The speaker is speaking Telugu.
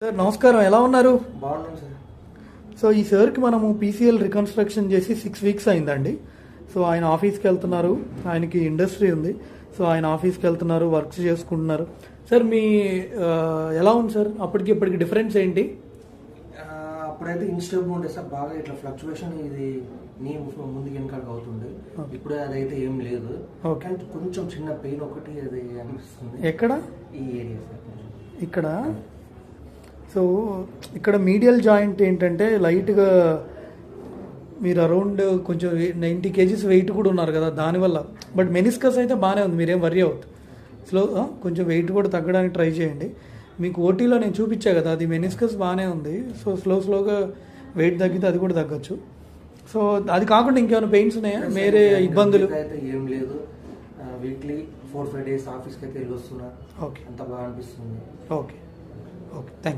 సార్ నమస్కారం, ఎలా ఉన్నారు? బాగున్నాం సార్. సో ఈ సార్కి మనము పీసీఎల్ రికన్స్ట్రక్షన్ చేసి 6 వీక్స్ అయిందండి. సో ఆయన ఆఫీస్కి వెళ్తున్నారు, ఆయనకి ఇండస్ట్రీ ఉంది. సో ఆయన ఆఫీస్కి వెళ్తున్నారు, వర్క్స్ చేసుకుంటున్నారు. సార్ మీ ఎలా ఉంది సార్? అప్పటికి ఇప్పటికి డిఫరెన్స్ ఏంటి? అప్పుడైతే ఇన్స్టేబుల్ ఉండే సార్, బాగా ఇట్లా ఫ్లక్చువేషన్ ఇది నీ ముందుకు వెనకాలకు అవుతుండే. ఇప్పుడు అదైతే ఏం లేదు. ఓకే, కొంచెం చిన్న పెయిన్ ఒకటి అది అనిపిస్తుంది. ఎక్కడ? ఈ ఏరియా సార్. ఇక్కడ. సో ఇక్కడ మీడియల్ జాయింట్ ఏంటంటే లైట్గా మీరు అరౌండ్ కొంచెం 90 kgs వెయిట్ కూడా ఉన్నారు కదా, దానివల్ల. బట్ మెనిస్కస్ అయితే బాగానే ఉంది, మీరేం వర్రీ అవుతుంది. కొంచెం వెయిట్ కూడా తగ్గడానికి ట్రై చేయండి. మీకు ఓటీలో నేను చూపించా కదా, అది మెనిస్కస్ బాగానే ఉంది. సో స్లోగా వెయిట్ తగ్గితే అది కూడా తగ్గచ్చు. సో అది కాకుండా ఇంకేమైనా పెయిన్స్ ఉన్నాయా, వేరే ఇబ్బందులు? అయితే ఏం లేదు. వీక్లీ 4-5 days ఆఫీస్కి అయితే వెళ్ళి వస్తున్నా. ఓకే, అంత బాగా అనిపిస్తుంది. Okay, thank you.